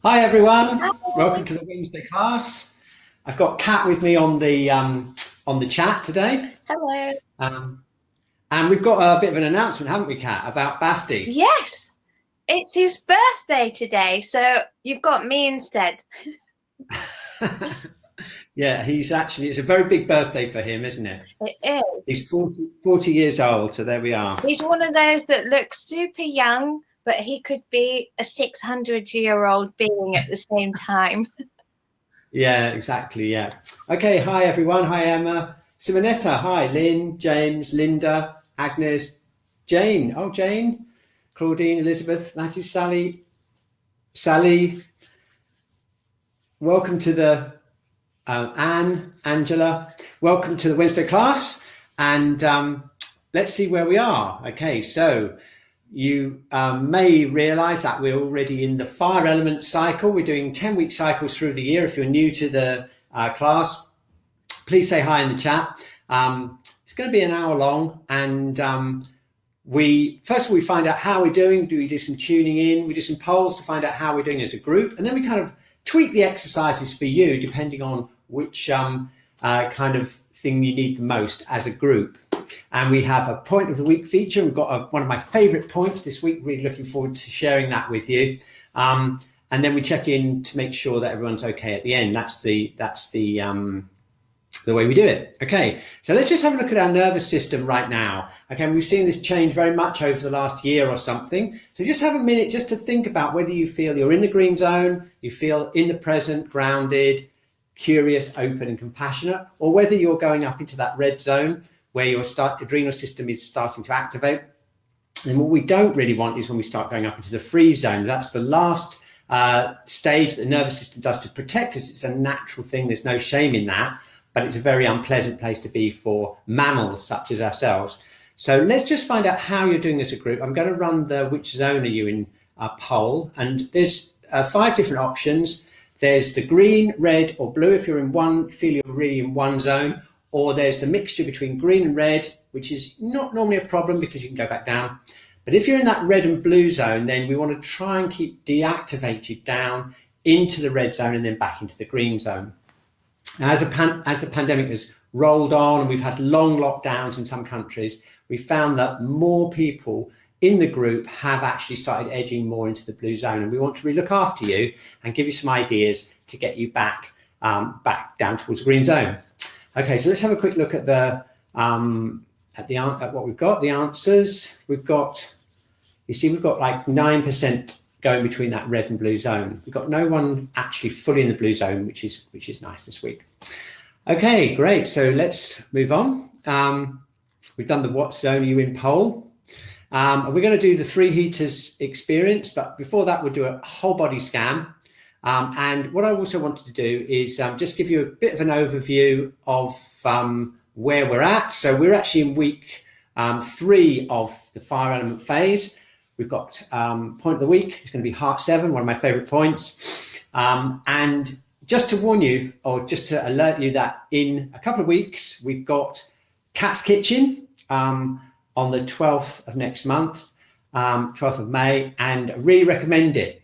Hi everyone, Hi. welcome to the Wednesday class. I've got Kat with me on the chat today, Hello. um, and we've got a bit of an announcement, haven't we, Kat, about Basti? Yes, it's his birthday today, so you've got me instead. Yeah, it's a very big birthday for him, isn't it? It is. He's 40 years old, so there we are. He's one of those that looks super young, but he could be a 600-year-old being at the same time. Yeah, exactly. Yeah. Okay. Hi everyone. Hi Emma, Simonetta. Hi Lynn, James, Linda, Agnes, Jane. Oh, Jane, Claudine, Elizabeth, Matthew, Sally. Welcome to the Anne, Angela. Welcome to the Wednesday class, and let's see where we are. Okay, so you may realise that we're already in the fire element cycle. We're doing 10-week cycles through the year. If you're new to the class, please say hi in the chat. It's going to be an hour long, and we first of all we find out how we're doing. We do some tuning in? We do some polls to find out how we're doing as a group, and then we kind of tweak the exercises for you depending on which kind of thing you need the most as a group. And we have a point of the week feature. We've got one of my favorite points this week. Really looking forward to sharing that with you. And then we check in to make sure that everyone's okay at the end. That's the way we do it. Okay, so let's just have a look at our nervous system right now. Okay, and we've seen this change very much over the last year or something. So just have a minute just to think about whether you feel you're in the green zone, you feel in the present, grounded, curious, open, and compassionate, or whether you're going up into that red zone where your adrenal system is starting to activate. And what we don't really want is when we start going up into the freeze zone. That's the last stage that the nervous system does to protect us. It's a natural thing. There's no shame in that, but it's a very unpleasant place to be for mammals such as ourselves. So let's just find out how you're doing as a group. I'm going to run the which zone are you in poll, and there's 5 different options. There's the green, red, or blue if you're in one, feel you're really in one zone, or there's the mixture between green and red, which is not normally a problem because you can go back down. But if you're in that red and blue zone, then we want to try and keep deactivated down into the red zone and then back into the green zone. As the pandemic has rolled on and we've had long lockdowns in some countries, we found that more people in the group have actually started edging more into the blue zone, and we want to really look after you and give you some ideas to get you back down towards the green zone. Okay, so let's have a quick look at at what we've got. The answers we've got. You see, we've got like 9% going between that red and blue zone. We've got no one actually fully in the blue zone, which is nice this week. Okay, great. So let's move on. We've done the what zone are you in poll. We're going to do the 3 heaters experience, but before that, we'll do a whole body scan. And what I also wanted to do is just give you a bit of an overview of where we're at. So we're actually in week 3 of the fire element phase. We've got point of the week. It's going to be heart 7, one of my favorite points. And just to warn you, or just to alert you that in a couple of weeks, we've got Cat's Kitchen on the 12th of next month, 12th of May, and I really recommend it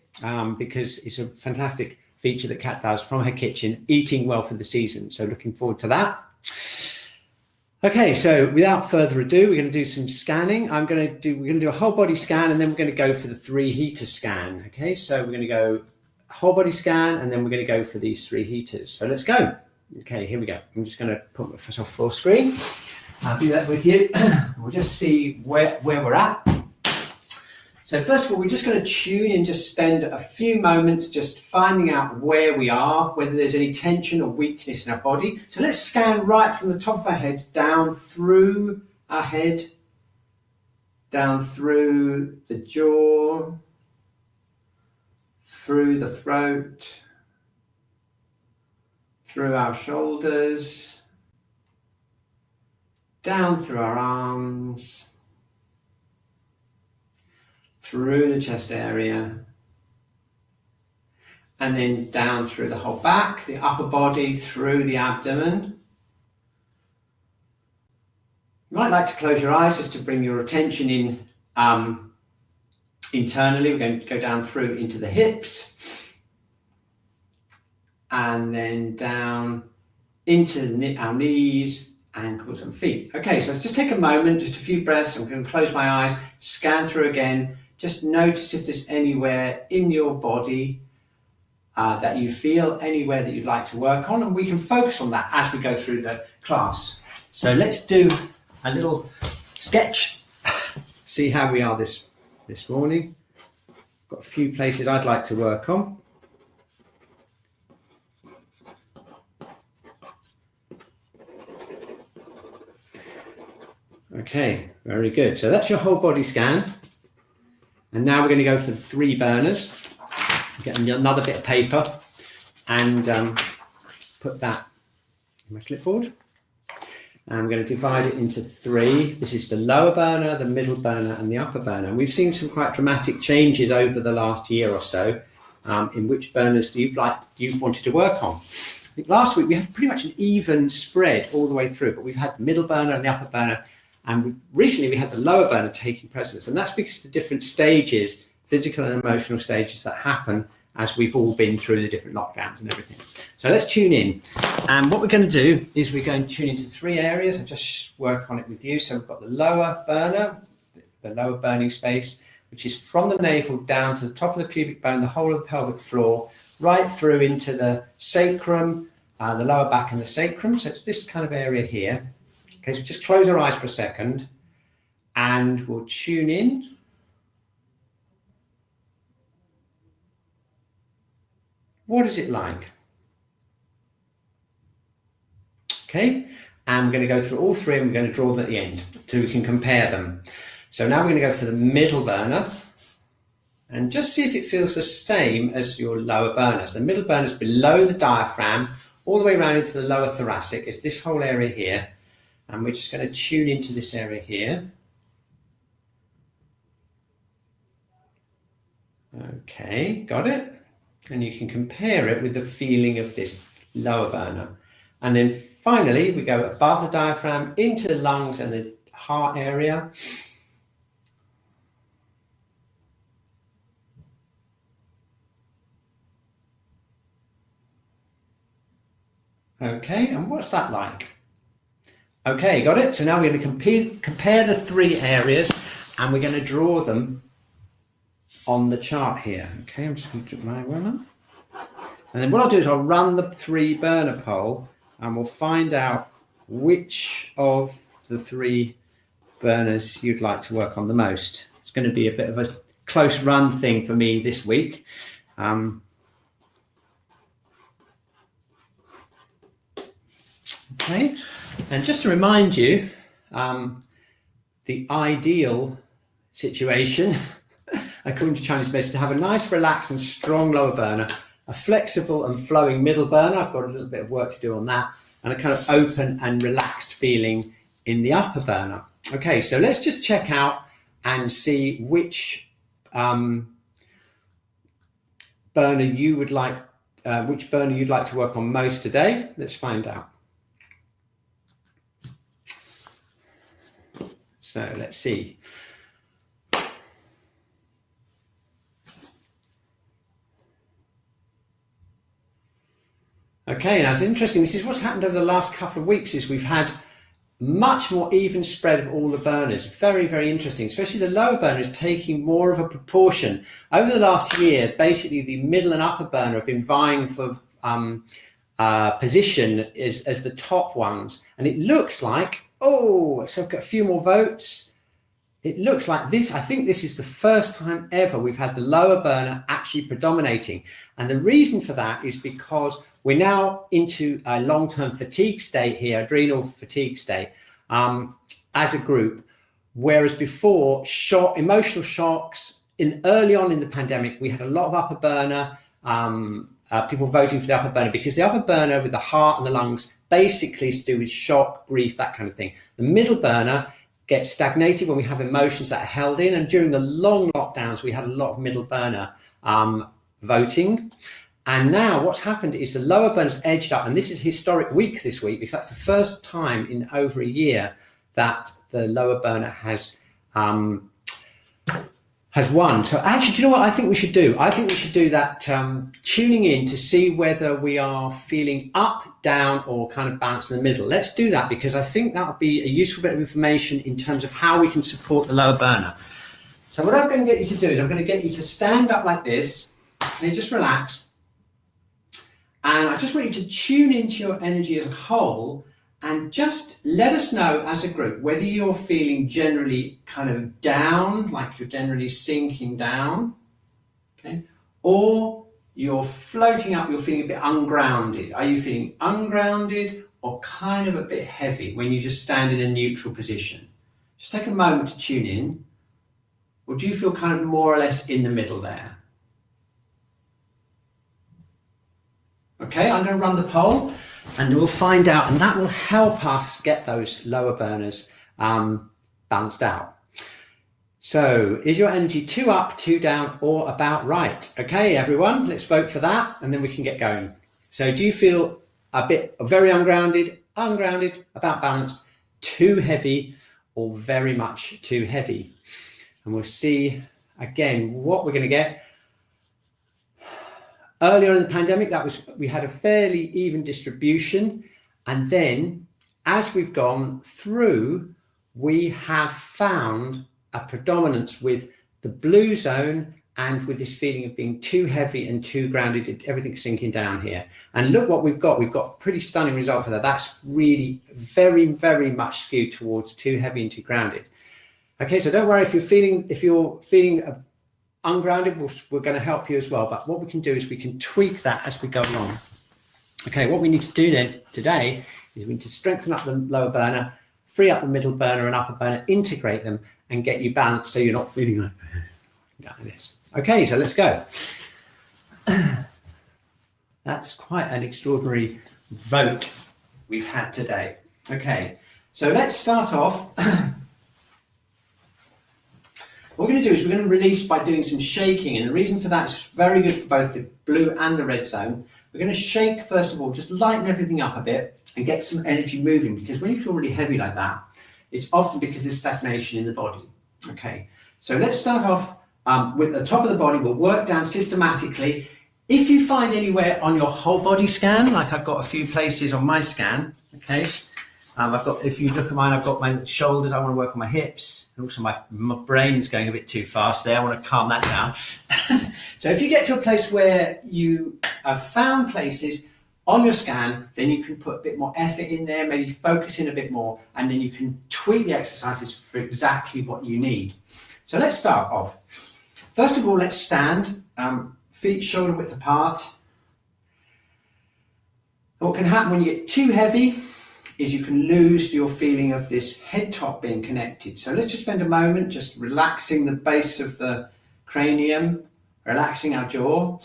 because it's a fantastic feature that Kat does from her kitchen, eating well for the season. So looking forward to that. Okay, so without further ado, we're going to do some scanning. We're going to do a whole body scan, and then we're going to go for the 3 heater scan. Okay, so we're going to go whole body scan, and then we're going to go for these 3 heaters. So let's go. Okay, here we go. I'm just going to put myself full screen. I'll do that with you. We'll just see where we're at. So first of all, we're just going to tune in, just spend a few moments just finding out where we are, whether there's any tension or weakness in our body. So let's scan right from the top of our head down through our head, down through the jaw, through the throat, through our shoulders, down through our arms, through the chest area, and then down through the whole back, the upper body, through the abdomen. You might like to close your eyes just to bring your attention in internally. We're going to go down through into the hips, and then down into our knees, ankles and feet. Okay, so let's just take a moment, just a few breaths. I'm going to close my eyes, scan through again. Just notice if there's anywhere in your body that you feel, anywhere that you'd like to work on, and we can focus on that as we go through the class. So let's do a little sketch, see how we are this morning. Got a few places I'd like to work on. Okay, very good. So that's your whole body scan. And now we're going to go for the 3 burners. Get another bit of paper and put that in my clipboard. And I'm going to divide it into 3. This is the lower burner, the middle burner, and the upper burner. And we've seen some quite dramatic changes over the last year or so in which burners you've wanted to work on. I think last week we had pretty much an even spread all the way through, but we've had the middle burner and the upper burner. And recently we had the lower burner taking precedence, and that's because of the different stages, physical and emotional stages that happen as we've all been through the different lockdowns and everything. So let's tune in. And what we're going to do is we're going to tune into 3 areas and just work on it with you. So we've got the lower burner, the lower burning space, which is from the navel down to the top of the pubic bone, the whole of the pelvic floor, right through into the sacrum, the lower back and the sacrum. So it's this kind of area here. Okay, so just close our eyes for a second and we'll tune in. What is it like? Okay, and we're going to go through all 3 and we're going to draw them at the end so we can compare them. So now we're going to go for the middle burner and just see if it feels the same as your lower burner. So the middle burner is below the diaphragm, all the way around into the lower thoracic. It's this whole area here. And we're just going to tune into this area here. Okay, got it? And you can compare it with the feeling of this lower burner. And then finally, we go above the diaphragm into the lungs and the heart area. Okay, and what's that like? Okay, got it? So now we're going to compare the 3 areas and we're going to draw them on the chart here. Okay, I'm just going to put my one up. And then what I'll do is I'll run the 3 burner poll and we'll find out which of the 3 burners you'd like to work on the most. It's going to be a bit of a close run thing for me this week. Okay, and just to remind you, the ideal situation, according to Chinese medicine, to have a nice, relaxed and strong lower burner, a flexible and flowing middle burner. I've got a little bit of work to do on that, and a kind of open and relaxed feeling in the upper burner. Okay, so let's just check out and see which burner you would like, which burner you'd like to work on most today. Let's find out. So let's see. Okay, now it's interesting. This is what's happened over the last couple of weeks is we've had much more even spread of all the burners. Very, very interesting, especially the lower burner is taking more of a proportion. Over the last year, basically the middle and upper burner have been vying for position as the top ones. And it looks like, oh, so I've got a few more votes. It looks like this, I think this is the first time ever we've had the lower burner actually predominating. And the reason for that is because we're now into a long-term fatigue state here, adrenal fatigue state, as a group. Whereas before, emotional shocks, early on in the pandemic, we had a lot of upper burner, people voting for the upper burner because the upper burner with the heart and the lungs basically is to do with shock, grief, that kind of thing. The middle burner gets stagnated when we have emotions that are held in, and during the long lockdowns we had a lot of middle burner voting. And now what's happened is the lower burner's edged up, and this is a historic week this week because that's the first time in over a year that the lower burner has has won. So actually, do you know what I think we should do? I think we should do that tuning in to see whether we are feeling up, down, or kind of balanced in the middle. Let's do that, because I think that'll be a useful bit of information in terms of how we can support the lower burner. So what I'm going to get you to do is I'm going to get you to stand up like this, and just relax. And I just want you to tune into your energy as a whole, and just let us know as a group whether you're feeling generally kind of down, like you're generally sinking down, okay, or you're floating up, you're feeling a bit ungrounded. Are you feeling ungrounded or kind of a bit heavy when you just stand in a neutral position? Just take a moment to tune in. Or do you feel kind of more or less in the middle there? Okay, I'm going to run the poll and we'll find out, and that will help us get those lower burners balanced out. So, is your energy 2 up, 2 down, or about right? Okay, everyone, let's vote for that, and then we can get going. So, do you feel a bit very ungrounded, about balanced, too heavy, or very much too heavy? And we'll see again what we're going to get. Earlier in the pandemic, we had a fairly even distribution, and then as we've gone through, we have found a predominance with the blue zone and with this feeling of being too heavy and too grounded, everything's sinking down here. And look what we've got. We've got a pretty stunning result for that. That's really very, very much skewed towards too heavy and too grounded. Okay, so don't worry if you're feeling ungrounded, we're going to help you as well. But what we can do is we can tweak that as we go along. Okay, what we need to do then today is we need to strengthen up the lower burner, free up the middle burner and upper burner, integrate them and get you balanced so you're not feeling like this. Okay, so let's go. That's quite an extraordinary vote we've had today. Okay, so let's start off. What we're going to do is we're going to release by doing some shaking, and the reason for that is it's very good for both the blue and the red zone. We're going to shake first of all, just lighten everything up a bit and get some energy moving, because when you feel really heavy like that, it's often because there's stagnation in the body. Okay, so let's start off with the top of the body. We'll work down systematically. If you find anywhere on your whole body scan, like I've got a few places on my scan, okay, if you look at mine, I've got my shoulders, I want to work on my hips, and also my brain's going a bit too fast there, I want to calm that down. So if you get to a place where you have found places on your scan, then you can put a bit more effort in there, maybe focus in a bit more, and then you can tweak the exercises for exactly what you need. So let's start off. First of all, let's stand, feet shoulder width apart. What can happen when you get too heavy is you can lose your feeling of this head top being connected. So let's just spend a moment just relaxing the base of the cranium, relaxing our jaw,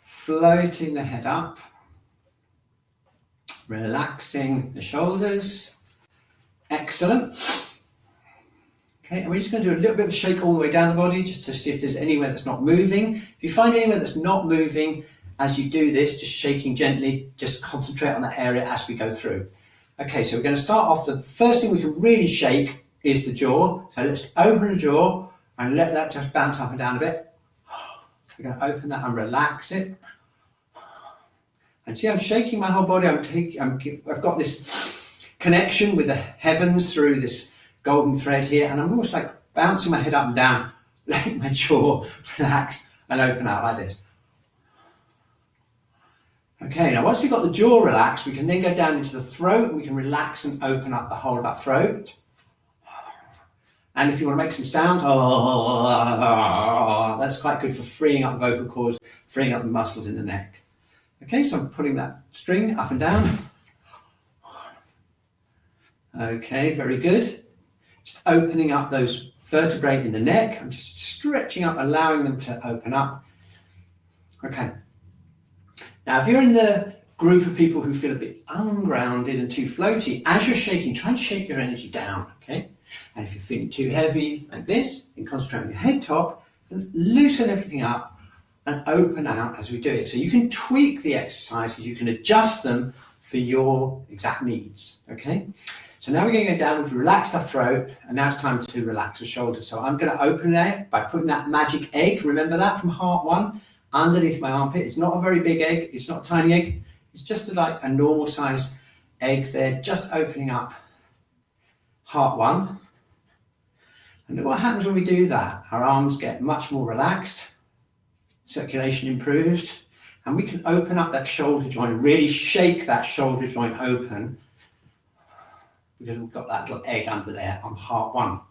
floating the head up, relaxing the shoulders. Excellent. Okay, and we're just going to do a little bit of a shake all the way down the body just to see if there's anywhere that's not moving. If you find anywhere that's not moving as you do this, just shaking gently, just concentrate on that area as we go through. Okay, so we're going to start off. The first thing we can really shake is the jaw. So let's open the jaw and let that just bounce up and down a bit. We're going to open that and relax it. And see, I'm shaking my whole body. I've got this connection with the heavens through this golden thread here, and I'm almost like bouncing my head up and down, letting my jaw relax and open out like this. Okay, now once we've got the jaw relaxed, we can then go down into the throat. We can relax and open up the whole of our throat. And if you want to make some sound, that's quite good for freeing up the vocal cords, freeing up the muscles in the neck. Okay, so I'm pulling that string up and down. Okay, very good. Just opening up those vertebrae in the neck. I'm just stretching up, allowing them to open up. Okay. Now, if you're in the group of people who feel a bit ungrounded and too floaty, as you're shaking, try and shake your energy down, okay? And if you're feeling too heavy like this, then concentrate on your head top, and loosen everything up and open out as we do it. So you can tweak the exercises, you can adjust them for your exact needs, okay? So now we're going to go down, we've relaxed our throat, and now it's time to relax the shoulders. So I'm going to open it by putting that magic egg, remember that from heart 1, underneath my armpit. It's not a very big egg, it's not a tiny egg, it's just like a normal size egg there, just opening up heart 1. And look what happens when we do that. Our arms get much more relaxed, circulation improves, and we can open up that shoulder joint, really shake that shoulder joint open, because we've got that little egg under there on heart 1.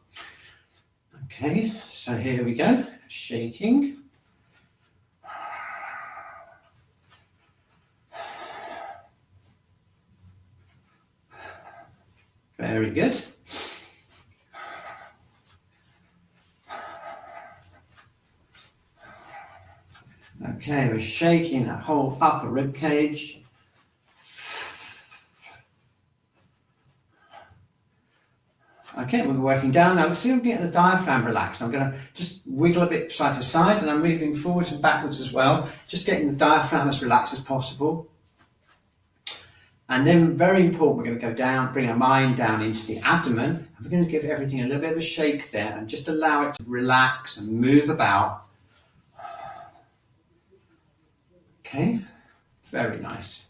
Okay, so here we go, shaking. Very good. Okay, we're shaking that whole upper rib cage. Okay, we're working down now. Let's see if we can get the diaphragm relaxed. I'm going to just wiggle a bit side to side, and I'm moving forwards and backwards as well, just getting the diaphragm as relaxed as possible. And then, very important, we're going to go down, bring our mind down into the abdomen, and we're going to give everything a little bit of a shake there and just allow it to relax and move about. Okay, very nice.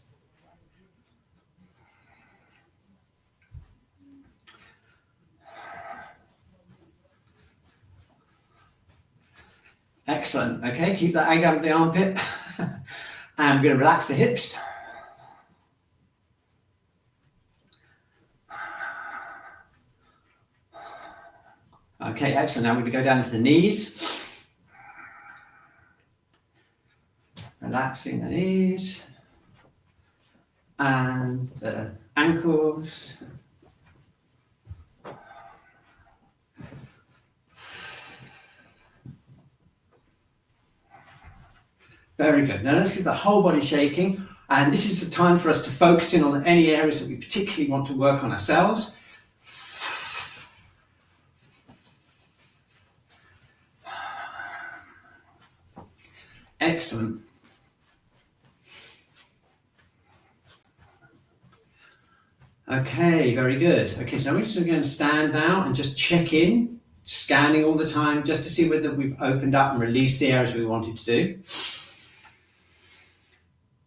Excellent. Okay, keep that egg out of the armpit. And we're going to relax the hips. Okay, excellent. Now we're going to go down to the knees. Relaxing the knees and the ankles. Very good. Now let's get the whole body shaking, and this is the time for us to focus in on any areas that we particularly want to work on ourselves. Excellent. Okay, very good. Okay, so we're just going to stand now and just check in, scanning all the time, just to see whether we've opened up and released the areas we wanted to do.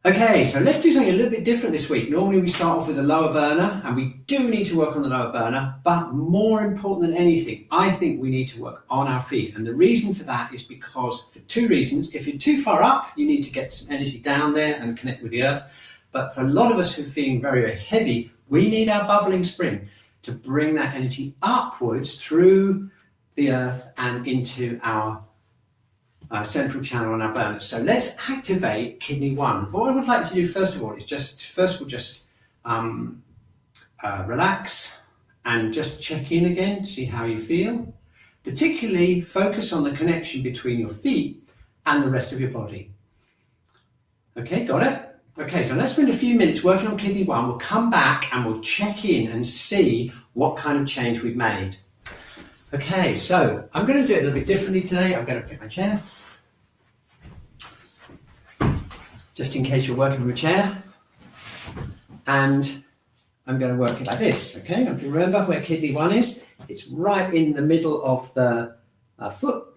Okay, so let's do something a little bit different this week. Normally we start off with the lower burner, and we do need to work on the lower burner, but more important than anything, I think we need to work on our feet. And the reason for that is because, for 2 reasons. If you're too far up, you need to get some energy down there and connect with the earth. But for a lot of us who are feeling very, very heavy, we need our bubbling spring to bring that energy upwards through the earth and into our central channel on our burners. So let's activate kidney 1. What I would like to do first of all is just relax and just check in again, see how you feel. Particularly focus on the connection between your feet and the rest of your body. Okay, got it? Okay, so let's spend a few minutes working on kidney 1. We'll come back and we'll check in and see what kind of change we've made. Okay, so I'm going to do it a little bit differently today. I'm going to pick my chair. Just in case you're working from a chair. And I'm going to work it like this, okay? And remember where kidney 1 is? It's right in the middle of the foot,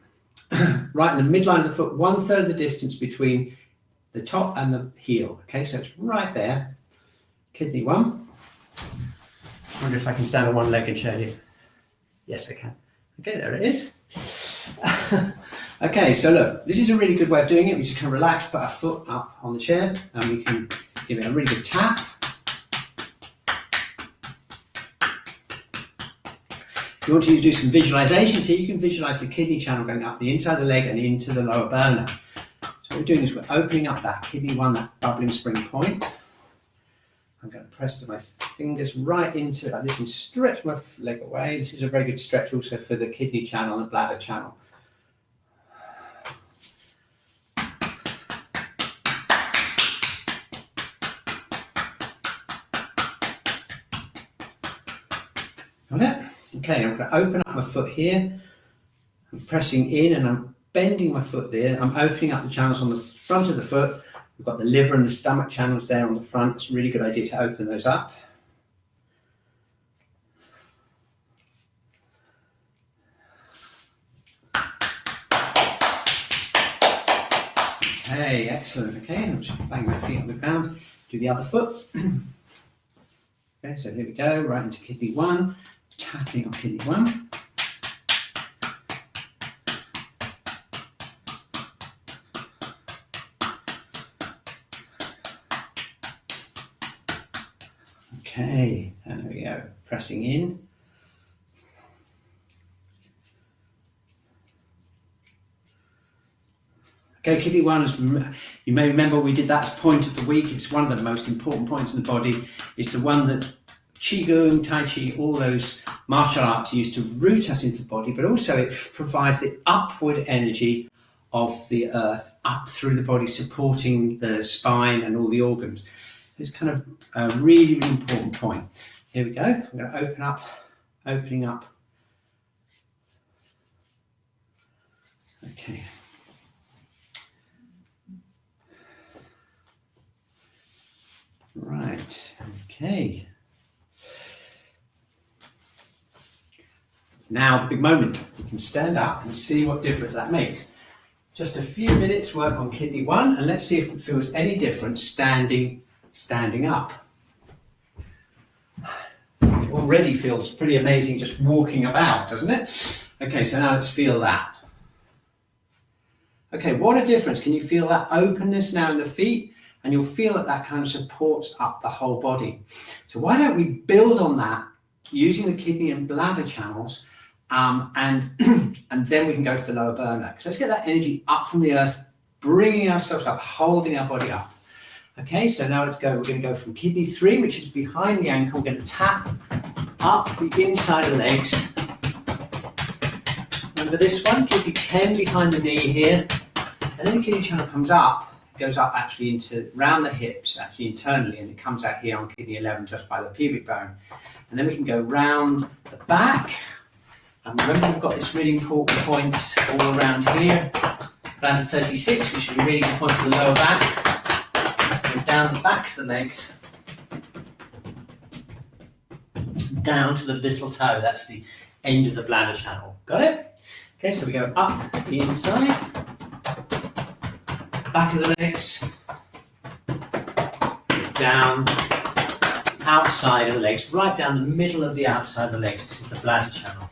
right in the midline of the foot, 1/3 of the distance between the top and the heel, okay? So it's right there, kidney 1. I wonder if I can stand on one leg and show you. Yes, I can. Okay, there it is. Okay, so look, this is a really good way of doing it. We just can relax, put our foot up on the chair, and we can give it a really good tap. If you want to do some visualization, so you can visualize the kidney channel going up the inside of the leg and into the lower burner. So what we're doing is we're opening up that kidney 1, that bubbling spring point. I'm going to press my fingers right into it like this and stretch my leg away. This is a very good stretch also for the kidney channel and the bladder channel. Got it? Okay, I'm going to open up my foot here. I'm pressing in and I'm bending my foot there. I'm opening up the channels on the front of the foot. We've got the liver and the stomach channels there on the front. It's a really good idea to open those up. Okay, excellent. Okay, I'll just bang my feet on the ground. Do the other foot. Okay, so here we go, right into kidney 1, tapping on kidney 1. Okay, and there we go, pressing in. Okay, kidney 1 is, you may remember we did that as point of the week. It's one of the most important points in the body. It's the one that Qi Gong, Tai Chi, all those martial arts use to root us into the body, but also it provides the upward energy of the earth up through the body, supporting the spine and all the organs. It's kind of a really, really important point. Here we go. I'm going to opening up. Okay. Right, okay. Now the big moment. You can stand up and see what difference that makes. Just a few minutes work on kidney 1, and let's see if it feels any different standing up. It already feels pretty amazing just walking about, doesn't it? Okay, so now let's feel that. Okay, what a difference. Can you feel that openness now in the feet? And you'll feel that that kind of supports up the whole body. So why don't we build on that using the kidney and bladder channels, and then we can go to the lower burner. So let's get that energy up from the earth, bringing ourselves up, holding our body up. Okay, so now let's go. We're going to go from kidney 3, which is behind the ankle. We're going to tap up the inside of the legs. Remember this one, kidney 10 behind the knee here. And then the kidney channel comes up. Goes up actually into round the hips, actually internally, and it comes out here on kidney 11 just by the pubic bone. And then we can go round the back. And remember, we've got this really important points all around here. Down to 36, which is a really good point for the lower back. Go down the backs of the legs. Down to the little toe. That's the end of the bladder channel. Got it? Okay, so we go up the inside. Back of the legs, down outside of the legs, right down the middle of the outside of the legs. This is the bladder channel.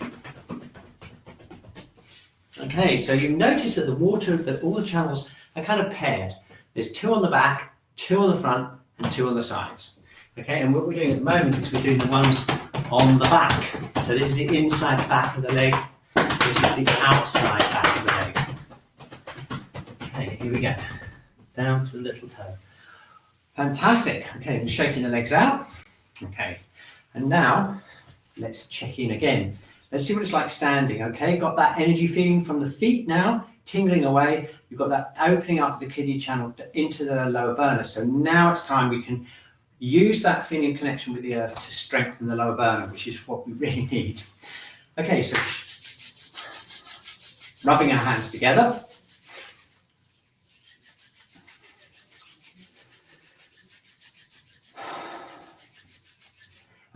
Okay, so you notice that all the channels are kind of paired. There's 2 on the back, 2 on the front, and 2 on the sides. Okay, and what we're doing at the moment is we're doing the ones on the back. So this is the inside back of the leg. This is the outside back of the leg. Okay, here we go. Down to the little toe. Fantastic. Okay, we're shaking the legs out. Okay, and now let's check in again. Let's see what it's like standing. Okay, got that energy feeling from the feet now, tingling away. You've got that opening up the kidney channel into the lower burner. So now it's time we can use that feeling of connection with the earth to strengthen the lower burner, which is what we really need. Okay, so rubbing our hands together.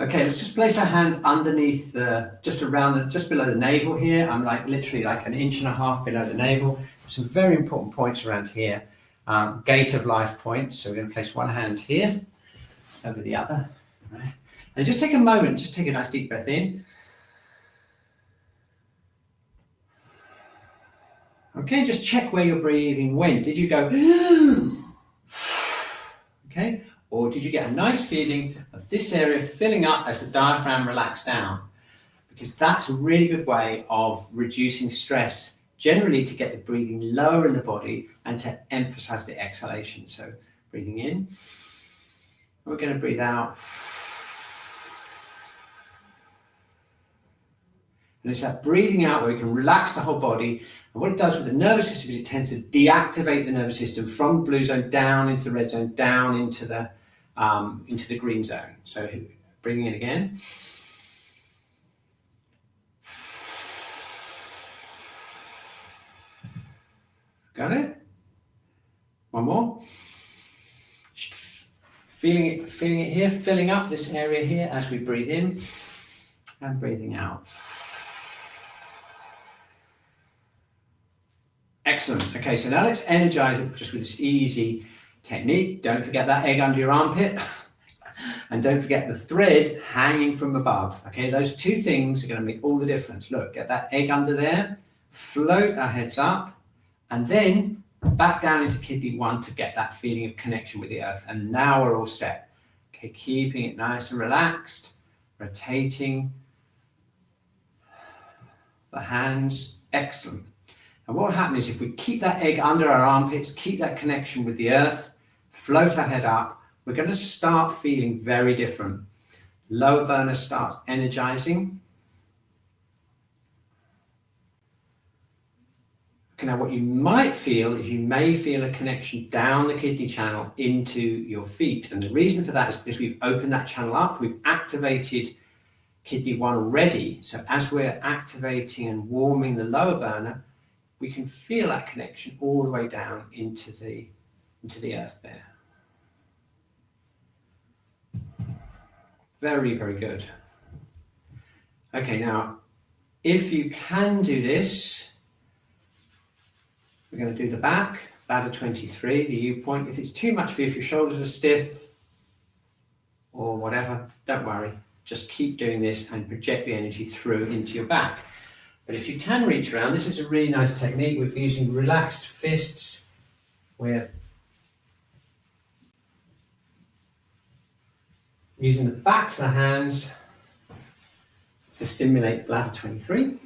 Okay, let's just place our hand underneath just below the navel here. I'm like literally like 1.5 inches below the navel. Some very important points around here. Gate of life points. So we're going to place one hand here over the other. Right. And just take a moment, just take a nice deep breath in. Okay, just check where your breathing went. Did you go, okay? Or did you get a nice feeling of this area filling up as the diaphragm relaxed down? Because that's a really good way of reducing stress, generally to get the breathing lower in the body and to emphasize the exhalation. So breathing in, we're going to breathe out. And it's that breathing out where we can relax the whole body. And what it does with the nervous system is it tends to deactivate the nervous system from the blue zone down into the red zone, down into the green zone. So bringing in again. Got it? One more. Feeling it here, filling up this area here as we breathe in and breathing out. Excellent. Okay, so now let's energize it just with this easy technique. Don't forget that egg under your armpit. And don't forget the thread hanging from above. Okay, those two things are going to make all the difference. Look, get that egg under there, float our heads up, and then back down into kidney 1 to get that feeling of connection with the earth. And now we're all set. Okay, keeping it nice and relaxed, rotating the hands. Excellent. And what will happen is if we keep that egg under our armpits, keep that connection with the earth, float our head up, we're going to start feeling very different. Lower burner starts energizing. Okay, now what you might feel is you may feel a connection down the kidney channel into your feet. And the reason for that is because we've opened that channel up, we've activated kidney 1 already. So as we're activating and warming the lower burner, we can feel that connection all the way down into the earth there. Very, very good. Okay, now, if you can do this, we're going to do the back, bladder 23, the U point. If it's too much for you, if your shoulders are stiff or whatever, don't worry. Just keep doing this and project the energy through into your back. But if you can reach around, this is a really nice technique. We're using relaxed fists. We're using the backs of the hands to stimulate bladder 23,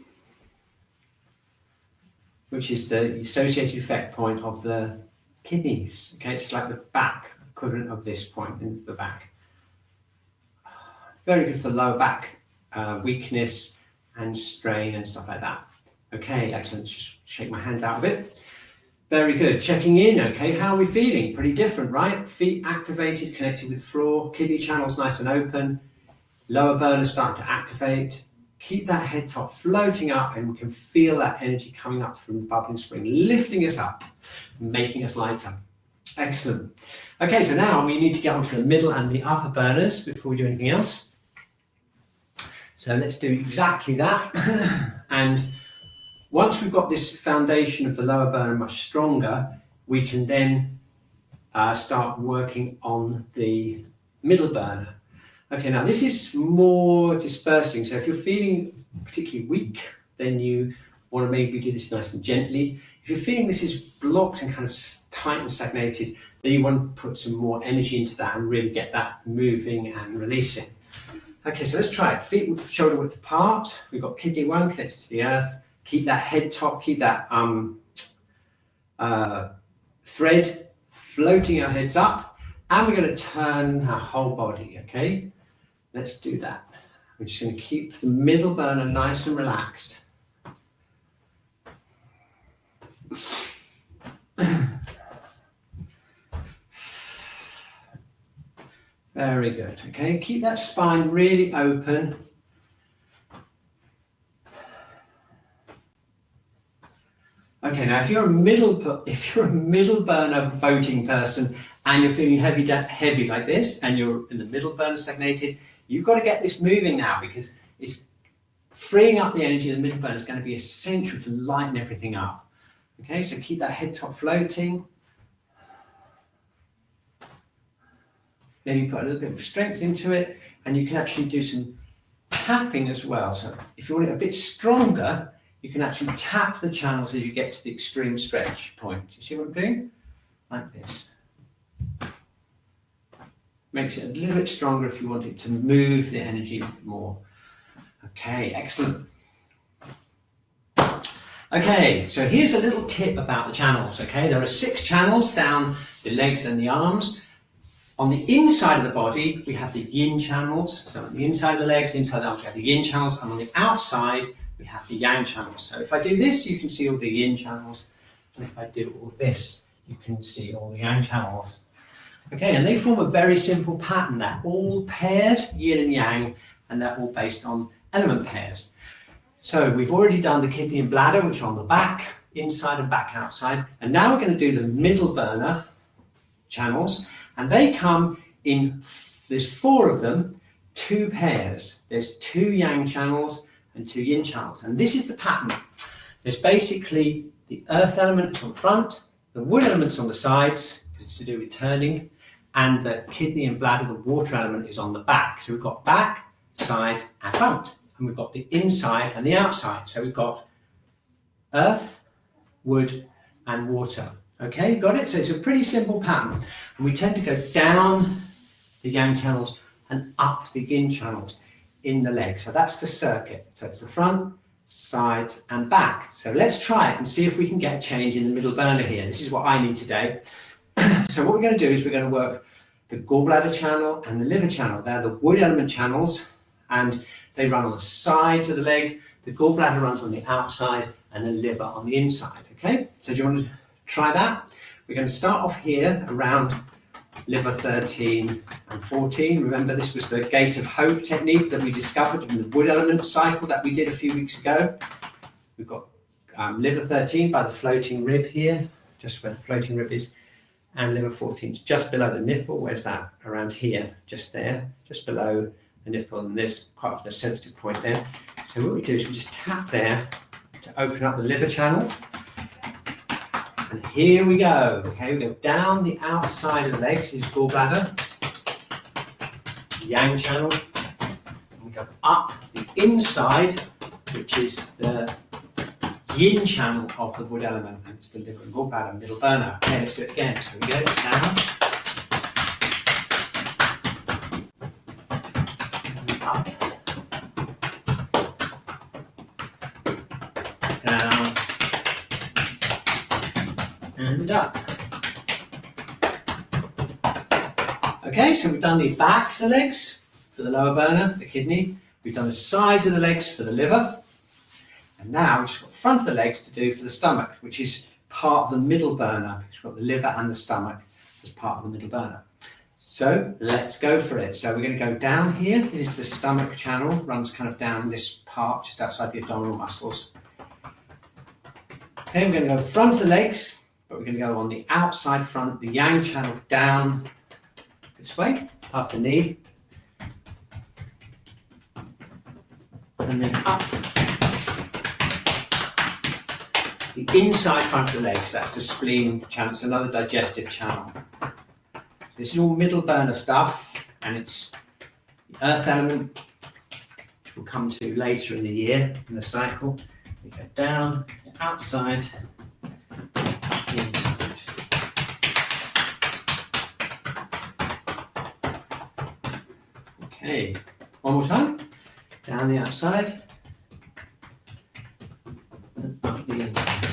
which is the associated effect point of the kidneys. Okay, it's like the back equivalent of this point in the back. Very good for lower back weakness and strain and stuff like that. Okay, excellent. Just shake my hands out a bit. Very good. Checking in, okay, how are we feeling? Pretty different, right? Feet activated, connected with the floor, kidney channels nice and open, lower burner starting to activate. Keep that head top floating up and we can feel that energy coming up from the bubbling spring, lifting us up, making us lighter. Excellent. Okay, so now we need to get onto the middle and the upper burners before we do anything else. So let's do exactly that. And once we've got this foundation of the lower burner much stronger, we can then start working on the middle burner. Okay, now this is more dispersing. So if you're feeling particularly weak, then you want to maybe do this nice and gently. If you're feeling this is blocked and kind of tight and stagnated, then you want to put some more energy into that and really get that moving and releasing. Okay, so let's try it. Feet with shoulder width apart. We've got kidney 1 connected to the earth. Keep that head top, keep that thread floating our heads up. And we're going to turn our whole body, okay? Let's do that. We're just going to keep the middle burner nice and relaxed. Very good, okay? Keep that spine really open. Okay, now if you're a middle burner voting person and you're feeling heavy like this and you're in the middle burner stagnated, you've got to get this moving now because it's freeing up the energy in the middle burner is going to be essential to lighten everything up. Okay, so keep that head top floating. Maybe put a little bit of strength into it and you can actually do some tapping as well. So if you want it a bit stronger, you can actually tap the channels as you get to the extreme stretch point. You see what I'm doing? Like this. Makes it a little bit stronger if you want it to move the energy a bit more. Okay, excellent. Okay, so here's a little tip about the channels, okay? There are 6 channels down the legs and the arms. On the inside of the body, we have the yin channels. So on the inside of the legs, inside the arms, we have the yin channels. And on the outside, we have the yang channels. So if I do this, you can see all the yin channels. And if I do all this, you can see all the yang channels. Okay, and they form a very simple pattern. They're all paired, yin and yang, and they're all based on element pairs. So we've already done the kidney and bladder, which are on the back, inside and back outside. And now we're going to do the middle burner channels. And they come there's 4 of them, 2 pairs. There's 2 yang channels and 2 yin channels. And this is the pattern. There's basically the earth element on the front, the wood elements on the sides, because it's to do with turning, and the kidney and bladder, the water element, is on the back. So we've got back, side, and front. And we've got the inside and the outside. So we've got earth, wood, and water. Okay, got it? So it's a pretty simple pattern. And we tend to go down the yang channels and up the yin channels in the leg. So that's the circuit. So it's the front, sides, and back. So let's try it and see if we can get a change in the middle burner here. This is what I need today. So what we're going to do is we're going to work the gallbladder channel and the liver channel. They're the wood element channels, and they run on the sides of the leg. The gallbladder runs on the outside and the liver on the inside. Okay, so do you want to try that? We're going to start off here around liver 13 and 14. Remember, this was the gate of hope technique that we discovered in the wood element cycle that we did a few weeks ago. We've got liver 13 by the floating rib here, just where the floating rib is, and liver 14 is just below the nipple. Where's that? Around here, just there, just below the nipple, and there's quite often a sensitive point there. So what we do is we just tap there to open up the liver channel. And here we go. Okay, we go down the outside of the legs, is gallbladder, yang channel. And we go up the inside, which is the yin channel of the wood element, and it's the liver and gallbladder, middle burner. Okay, let's do it again. So we go down, up, down, and up. Okay, so we've done the backs of the legs for the lower burner, the kidney. We've done the sides of the legs for the liver. And now we've just got the front of the legs to do for the stomach, which is part of the middle burner. We've got the liver and the stomach as part of the middle burner. So let's go for it. So we're going to go down here. This is the stomach channel, runs kind of down this part, just outside the abdominal muscles. Okay, we're going to go front of the legs, but we're going to go on the outside front, the yang channel down this way, up the knee, and then up the inside front of the legs. That's the spleen channel. It's another digestive channel. This is all middle burner stuff, and it's the earth element, which we'll come to later in the year in the cycle. We go down the outside, inside. Okay, one more time. Down the outside and up the inside.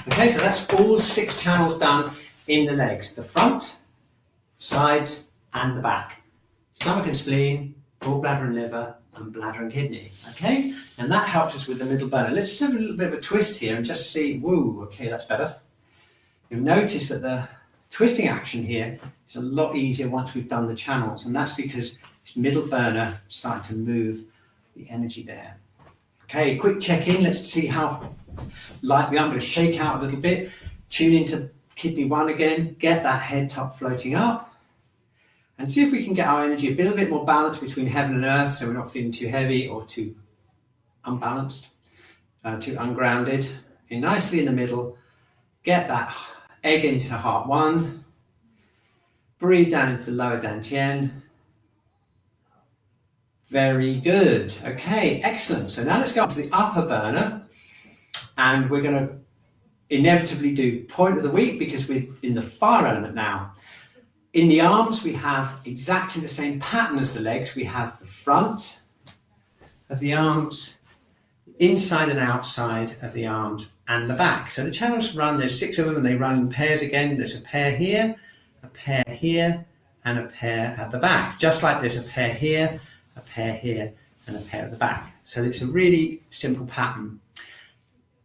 Okay, so that's all 6 channels done in the legs. The front, sides, and the back. Stomach and spleen, gallbladder and liver, and bladder and kidney. Okay, and that helps us with the middle burner. Let's just have a little bit of a twist here and just see, whoa, okay, that's better. You'll notice that the twisting action here is a lot easier once we've done the channels, and that's because this middle burner starting to move the energy there. Okay, quick check-in. Let's see how light we are. I'm going to shake out a little bit, tune into kidney 1 again, get that head top floating up, and see if we can get our energy a little bit more balanced between heaven and earth, so we're not feeling too heavy or too unbalanced, too ungrounded. Okay, nicely in the middle, get that egg into heart 1, breathe down into the lower dantian. Very good. Okay, excellent. So now let's go up to the upper burner, and we're going to inevitably do point of the week because we're in the fire element now. In the arms, we have exactly the same pattern as the legs. We have the front of the arms, inside and outside of the arms, and the back. So the channels run, there's 6 of them, and they run in pairs again. There's a pair here, a pair here, and a pair at the back. Just like there's a pair here, a pair here, and a pair at the back. So it's a really simple pattern.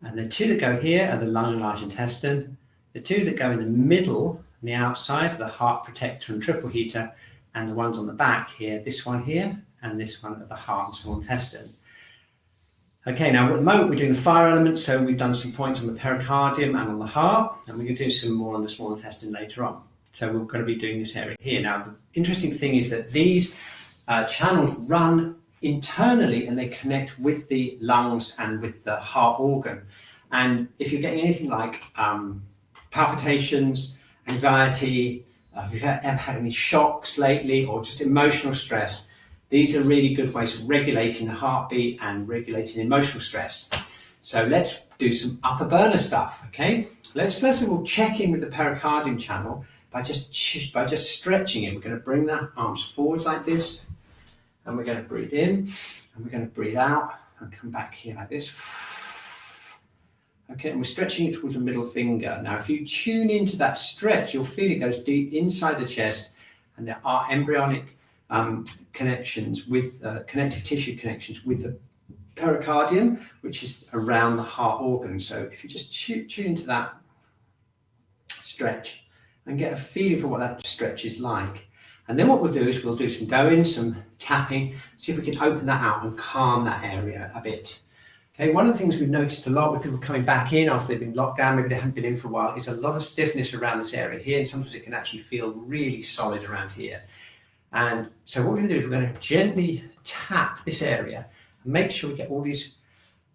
And the 2 that go here are the lung and large intestine. The 2 that go in the middle, on the outside, are the heart protector and triple heater, and the ones on the back here, this one here, and this one at the heart and small intestine. Okay, now at the moment we're doing the fire element, so we've done some points on the pericardium and on the heart, and we're going to do some more on the small intestine later on. So we're going to be doing this area here. Now, the interesting thing is that these channels run internally and they connect with the lungs and with the heart organ. And if you're getting anything like palpitations, anxiety, if you've ever had any shocks lately or just emotional stress, these are really good ways of regulating the heartbeat and regulating emotional stress. So let's do some upper burner stuff, okay? Let's first of all check in with the pericardium channel by just stretching it. We're going to bring the arms forwards like this, and we're going to breathe in, and we're going to breathe out, and come back here like this. Okay, and we're stretching it towards the middle finger. Now, if you tune into that stretch, you'll feel it goes deep inside the chest, and there are embryonic connections with connective tissue connections with the pericardium, which is around the heart organ. So if you just tune into that stretch and get a feeling for what that stretch is like. And then what we'll do is we'll do some going, some tapping, see if we can open that out and calm that area a bit. Okay, one of the things we've noticed a lot with people coming back in after they've been locked down, maybe they haven't been in for a while, is a lot of stiffness around this area here, and sometimes it can actually feel really solid around here. And so what we're going to do is we're going to gently tap this area and make sure we get all these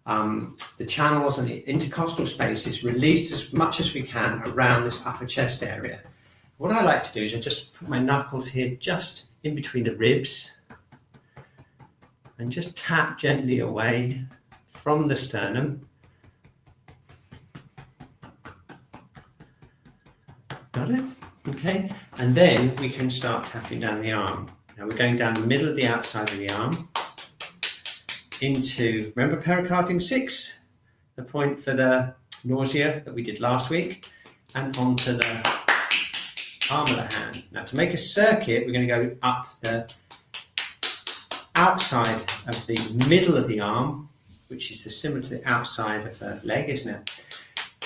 the channels and the intercostal spaces released as much as we can around this upper chest area. What I like to do is I just put my knuckles here just in between the ribs and just tap gently away from the sternum. Got it? Okay, and then we can start tapping down the arm. Now we're going down the middle of the outside of the arm into, remember pericardium 6, the point for the nausea that we did last week, and onto the arm of the hand. Now to make a circuit, we're going to go up the outside of the middle of the arm, which is similar to the outside of the leg, isn't it?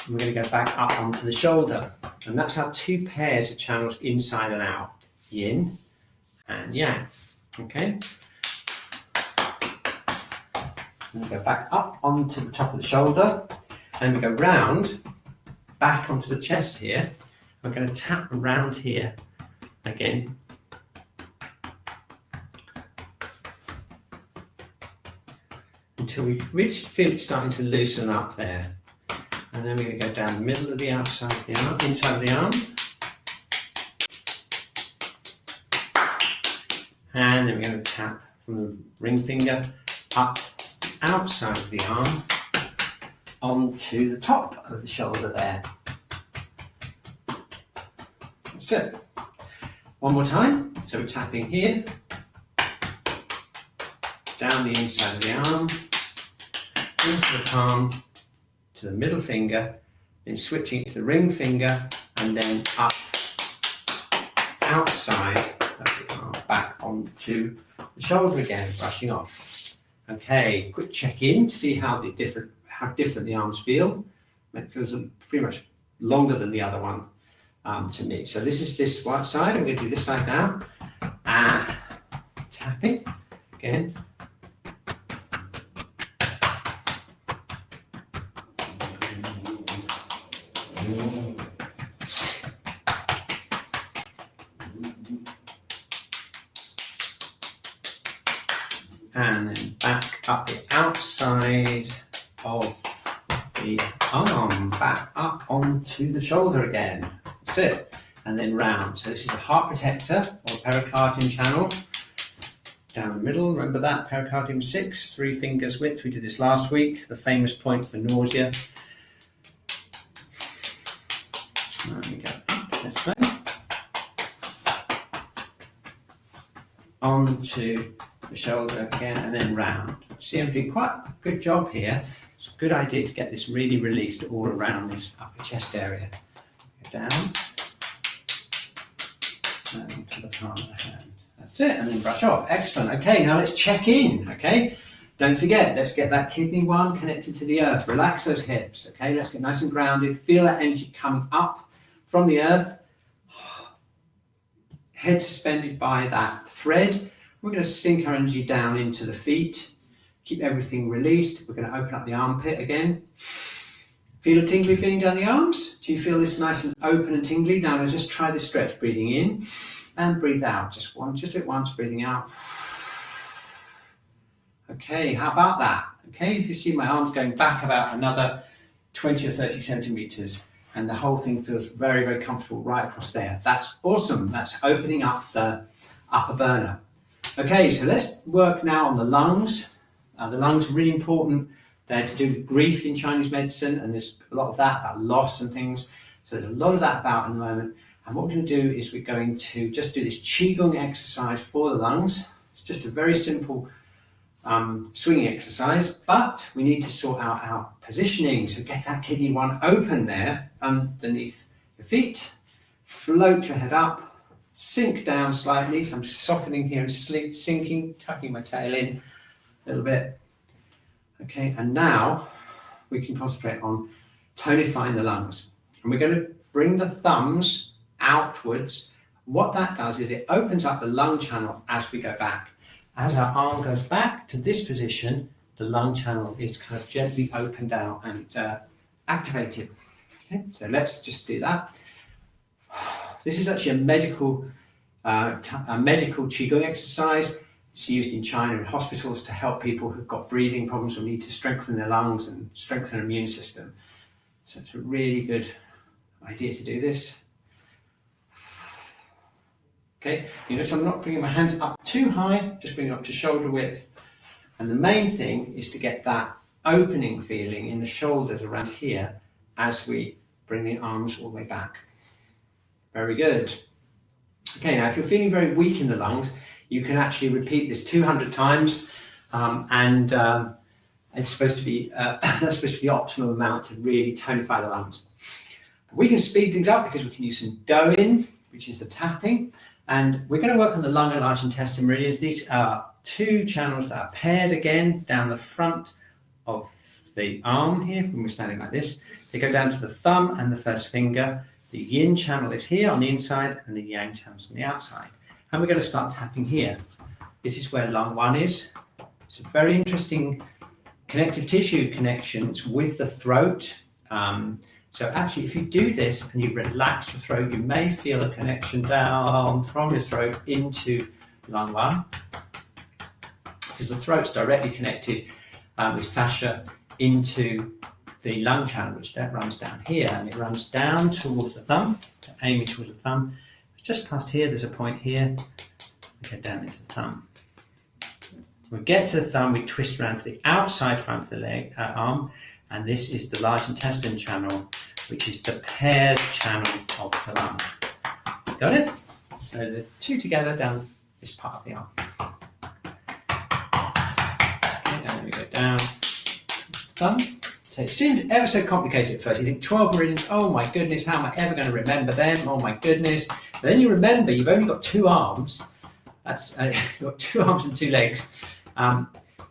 And we're going to go back up onto the shoulder. And that's our two pairs of channels inside and out, yin and yang, okay? And we go back up onto the top of the shoulder, and we go round, back onto the chest here. We're going to tap around here again. Until we really feel it starting to loosen up there. And then we're going to go down the middle of the outside of the arm, inside of the arm. And then we're going to tap from the ring finger up outside of the arm onto the top of the shoulder there. That's it. One more time. So we're tapping here, down the inside of the arm, into the palm, to the middle finger, then switching to the ring finger, and then up outside of the arm, back onto the shoulder again, brushing off. Okay, quick check in to see how different the arms feel. It feels pretty much longer than the other one to me. So this is this right side. I'm going to do this side now. Tapping again. And then back up the outside of the arm, back up onto the shoulder again. That's it. And then round. So this is a heart protector or pericardium channel. Down the middle, remember that, pericardium 6, 3 fingers width. We did this last week, the famous point for nausea. There we go, up this way. Onto the shoulder again, and then round. See, I'm doing quite a good job here. It's a good idea to get this really released all around this upper chest area. Go down, and into the palm of the hand. That's it, and then brush off. Excellent. Okay, now let's check in, okay? Don't forget, let's get that kidney 1 connected to the earth. Relax those hips, okay? Let's get nice and grounded. Feel that energy coming up from the earth. Head suspended by that thread. We're going to sink our energy down into the feet. Keep everything released. We're going to open up the armpit again. Feel a tingly feeling down the arms? Do you feel this nice and open and tingly? Now let's just try this stretch, breathing in and breathe out. Just do it once, breathing out. Okay, how about that? Okay, if you see my arms going back about another 20 or 30 centimeters, and the whole thing feels very, very comfortable right across there. That's awesome. That's opening up the upper burner. Okay, so let's work now on the lungs. The lungs are really important. They're to do with grief in Chinese medicine, and there's a lot of that about loss and things. So there's a lot of that about in the moment. And what we're going to do is we're going to just do this Qi Gong exercise for the lungs. It's just a very simple swinging exercise, but we need to sort out our positioning. So get that kidney one open there underneath your feet. Float your head up, sink down slightly. So I'm softening here and sinking, tucking my tail in a little bit. Okay, and now we can concentrate on tonifying the lungs. And we're going to bring the thumbs outwards. What that does is it opens up the lung channel as we go back. As our arm goes back to this position, the lung channel is kind of gently opened out and activated. Okay, so let's just do that. This is actually a medical Qigong exercise. It's used in China in hospitals to help people who've got breathing problems or need to strengthen their lungs and strengthen their immune system. So it's a really good idea to do this. Okay, you notice I'm not bringing my hands up too high, just bringing up to shoulder width. And the main thing is to get that opening feeling in the shoulders around here as we bring the arms all the way back. Very good. Okay, now if you're feeling very weak in the lungs, you can actually repeat this 200 times, it's supposed to be that's supposed to be the optimum amount to really tonify the lungs. But we can speed things up because we can use some do-in, which is the tapping. And we're going to work on the lung and large intestine meridians. These are two channels that are paired again down the front of the arm here when we're standing like this. They go down to the thumb and the first finger. The yin channel is here on the inside and the yang channel is on the outside. And we're going to start tapping here. This is where lung 1 is. It's a very interesting connective tissue connections with the throat. So actually, if you do this and you relax your throat, you may feel a connection down from your throat into lung 1, because the throat's directly connected with fascia into the lung channel, which runs down here, and it runs down towards the thumb, aiming towards the thumb. It's just past here, there's a point here, we go down into the thumb. We get to the thumb, we twist around to the outside front of the leg, arm, and this is the large intestine channel, which is the paired channel of the lung. Got it? So the two together down this part of the arm. Okay, and then we go down thumb. So it seems ever so complicated at first. You think 12 meridians, oh my goodness, how am I ever going to remember them? Oh my goodness. But then you remember you've only got 2 arms. That's you've got 2 arms and 2 legs.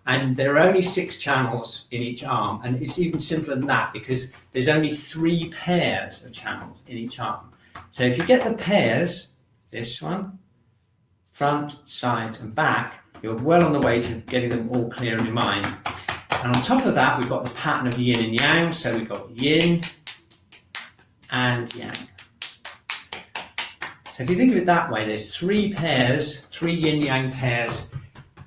And there are only 6 channels in each arm, and it's even simpler than that because there's only 3 pairs of channels in each arm. So if you get the pairs, this one, front, side and back, you're well on the way to getting them all clear in your mind. And on top of that, we've got the pattern of yin and yang, so we've got yin and yang. So if you think of it that way, there's 3 pairs, 3 yin-yang pairs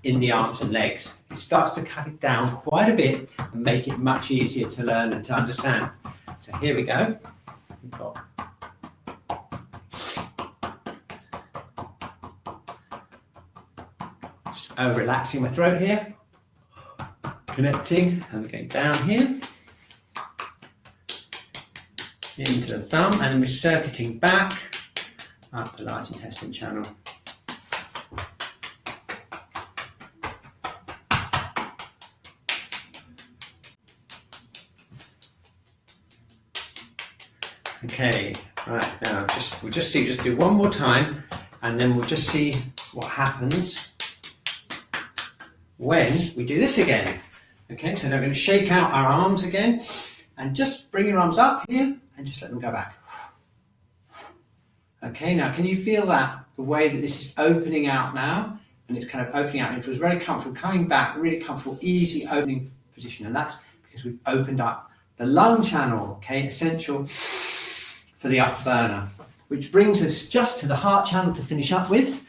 in the arms and legs. It starts to cut it down quite a bit and make it much easier to learn and to understand. So here we go. We've got just relaxing my throat here, connecting, and we're going down here into the thumb, and then we're circuiting back up the large intestine channel. Okay, right, now we'll just do one more time, and then we'll just see what happens when we do this again. Okay, so now we're going to shake out our arms again, and just bring your arms up here, and just let them go back. Okay, now can you feel that, the way that this is opening out now, and it's kind of opening out, and it feels very comfortable, coming back, really comfortable, easy opening position, and that's because we've opened up the lung channel, okay, essential for the upper burner, which brings us just to the heart channel to finish up with.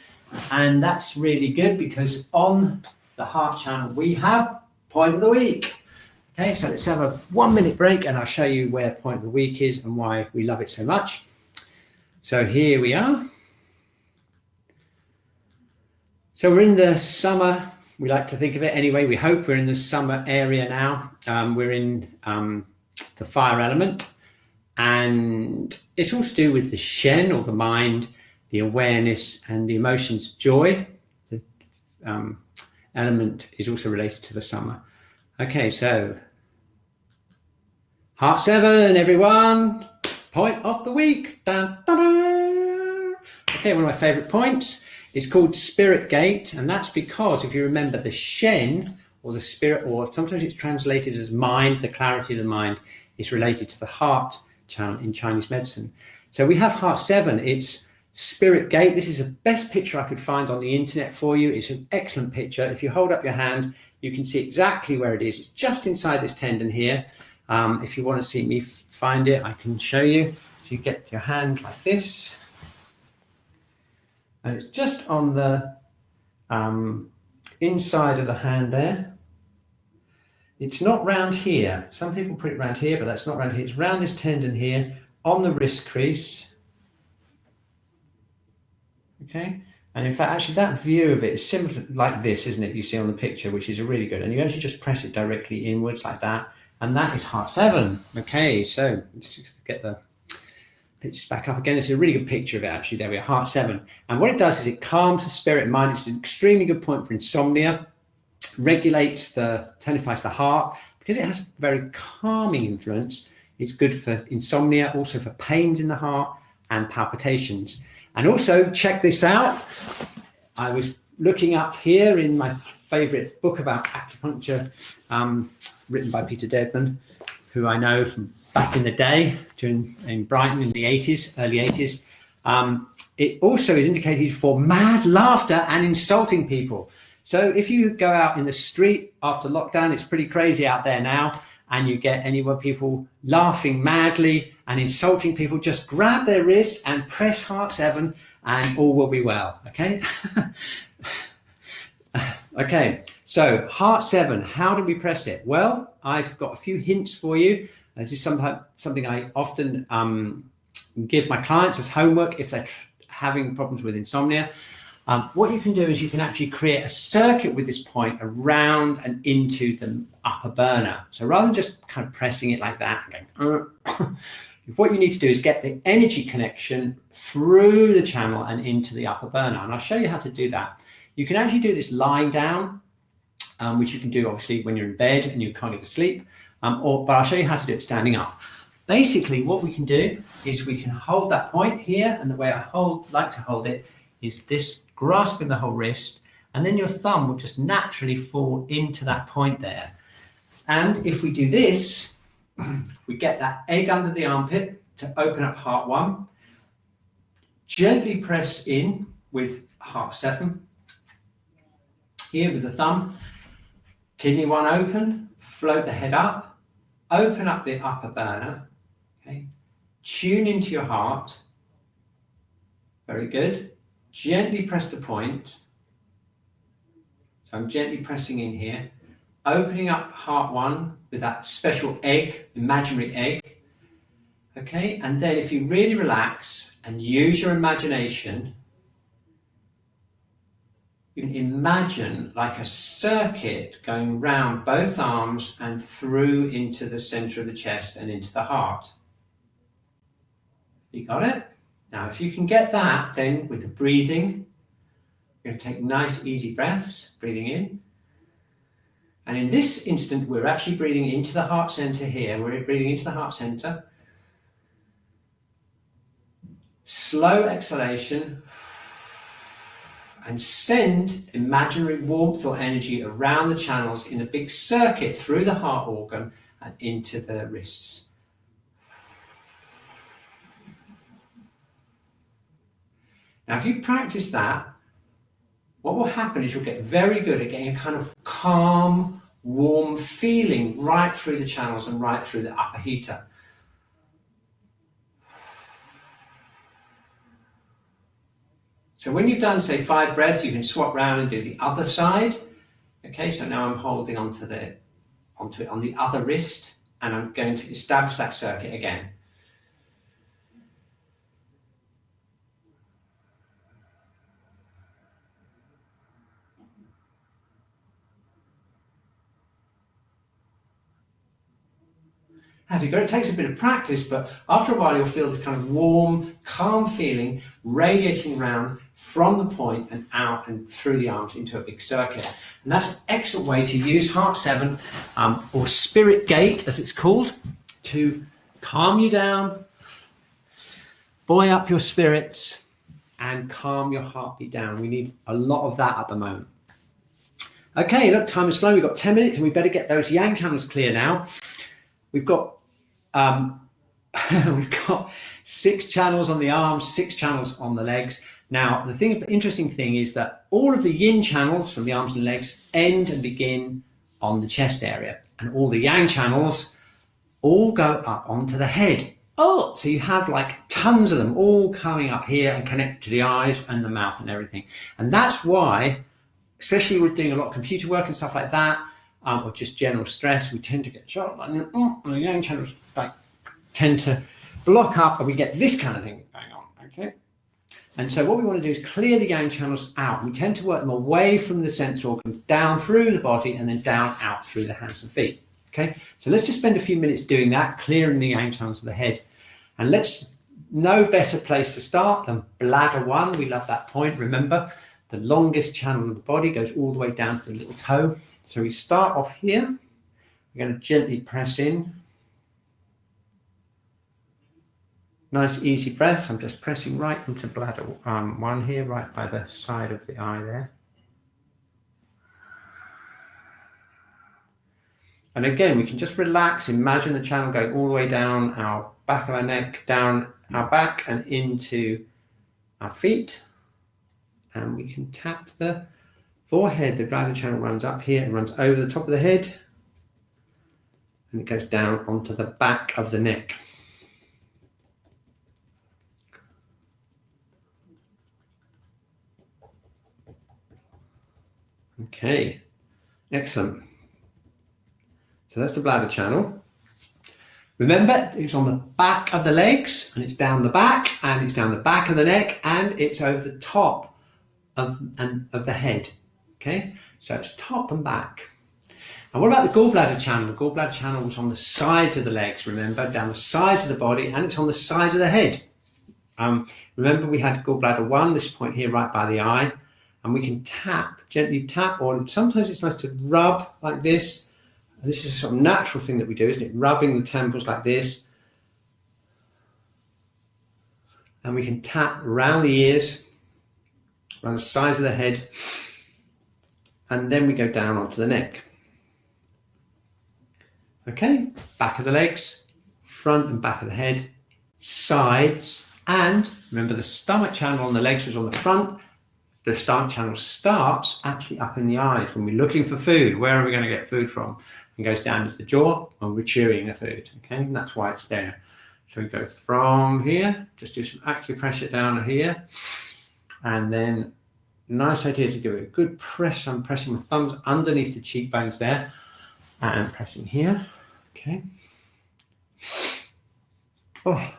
And that's really good because on the heart channel, we have point of the week. Okay, so let's have a 1 minute break and I'll show you where point of the week is and why we love it so much. So here we are. So we're in the summer, we like to think of it anyway. We hope we're in the summer area now. We're in the fire element, and it's all to do with the Shen, or the mind, the awareness and the emotions. Joy, the element, is also related to the summer. Okay, so heart 7, everyone. Point of the week. Dun, dun, dun. Okay, one of my favorite points. It's called Spirit Gate, and that's because if you remember the Shen, or the spirit, or sometimes it's translated as mind, the clarity of the mind, is related to the heart channel in Chinese medicine. So we have heart 7, it's Spirit Gate. This is the best picture I could find on the internet for you. It's an excellent picture. If you hold up your hand, you can see exactly where it is. It's just inside this tendon here. If you want to see me find it, I can show you. So you get your hand like this. And it's just on the inside of the hand there. It's not round here. Some people put it round here, but that's not round here. It's round this tendon here on the wrist crease. Okay. And in fact, actually that view of it is similar like this, isn't it? You see on the picture, which is really good. And you actually just press it directly inwards like that. And that is heart 7. Okay. So let's just get the pictures back up again. It's a really good picture of it, actually. There we are, heart 7. And what it does is it calms the spirit and mind. It's an extremely good point for insomnia, regulates tonifies the heart, because it has a very calming influence. It's good for insomnia, also for pains in the heart and palpitations. And also, check this out. I was looking up here in my favorite book about acupuncture, written by Peter Deadman, who I know from back in the day, in Brighton in the 80s, early 80s. It also is indicated for mad laughter and insulting people. So if you go out in the street after lockdown, it's pretty crazy out there now, and you get anywhere people laughing madly and insulting people, just grab their wrist and press heart 7 and all will be well, okay? Okay, so heart 7, how do we press it? Well, I've got a few hints for you. This is something I often give my clients as homework if they're having problems with insomnia. What you can do is you can actually create a circuit with this point around and into the upper burner. So rather than just kind of pressing it like that, and going, what you need to do is get the energy connection through the channel and into the upper burner. And I'll show you how to do that. You can actually do this lying down, which you can do obviously when you're in bed and you can't get to sleep, but I'll show you how to do it standing up. Basically, what we can do is we can hold that point here, and the way I like to hold it is this, grasping the whole wrist, and then your thumb will just naturally fall into that point there. And if we do this, we get that egg under the armpit to open up heart 1. Gently press in with heart 7. Here with the thumb, kidney 1 open, float the head up, open up the upper burner, okay? Tune into your heart. Very good. Gently press the point. So I'm gently pressing in here, opening up heart 1 with that special egg, imaginary egg. Okay, and then if you really relax and use your imagination, you can imagine like a circuit going round both arms and through into the center of the chest and into the heart. You got it? Now, if you can get that, then with the breathing, you're going to take nice, easy breaths, breathing in. And in this instant, we're actually breathing into the heart center here. We're breathing into the heart center. Slow exhalation. And send imaginary warmth or energy around the channels in a big circuit through the heart organ and into the wrists. Now, if you practice that, what will happen is you'll get very good at getting a kind of calm, warm feeling right through the channels and right through the upper heater. So when you've done, say, 5 breaths, you can swap round and do the other side. Okay, so now I'm holding onto it on the other wrist, and I'm going to establish that circuit again. Have you got? It takes a bit of practice, but after a while you'll feel this kind of warm, calm feeling radiating around from the point and out and through the arms into a big circuit. And that's an excellent way to use Heart 7, or Spirit Gate as it's called, to calm you down, buoy up your spirits, and calm your heartbeat down. We need a lot of that at the moment. Okay, look, time has flown. We've got 10 minutes and we better get those yang channels clear now. We've got 6 channels on the arms, 6 channels on the legs. Now, the interesting thing is that all of the yin channels from the arms and legs end and begin on the chest area, and all the yang channels all go up onto the head. Oh, so you have like tons of them all coming up here and connected to the eyes and the mouth and everything. And that's why, especially with doing a lot of computer work and stuff like that, or just general stress, we tend to get shot, and the yang channels tend to block up, and we get this kind of thing going on. Okay, and so what we want to do is clear the yang channels out. We tend to work them away from the sense organs, down through the body, and then down out through the hands and feet. Okay, so let's just spend a few minutes doing that, clearing the yang channels of the head. And let's, no better place to start than bladder 1. We love that point. Remember, the longest channel of the body goes all the way down to the little toe. So we start off here. We're going to gently press in. Nice easy breath. I'm just pressing right into bladder 1 here, right by the side of the eye there. And again, we can just relax, imagine the channel going all the way down our back of our neck, down our back and into our feet. And we can tap the forehead. The bladder channel runs up here and runs over the top of the head. And it goes down onto the back of the neck. Okay, excellent. So that's the bladder channel. Remember, it's on the back of the legs, and it's down the back, and it's down the back of the neck, and it's over the top of the head. Okay, so it's top and back. And what about the gallbladder channel? The gallbladder channel was on the sides of the legs, remember, down the sides of the body, and it's on the sides of the head. Remember, we had gallbladder 1, this point here right by the eye, and we can tap, gently tap, or sometimes it's nice to rub like this. This is a sort of natural thing that we do, isn't it? Rubbing the temples like this. And we can tap around the ears, around the sides of the head, and then we go down onto the neck. Okay, back of the legs, front and back of the head, sides, and remember the stomach channel on the legs was on the front. The stomach channel starts actually up in the eyes when we're looking for food. Where are we going to get food from? It goes down to the jaw when we're chewing the food. Okay, and that's why it's there. So we go from here, just do some acupressure down here, and then nice idea to give it a good press. I'm pressing my thumbs underneath the cheekbones there, and pressing here. Okay. Oh,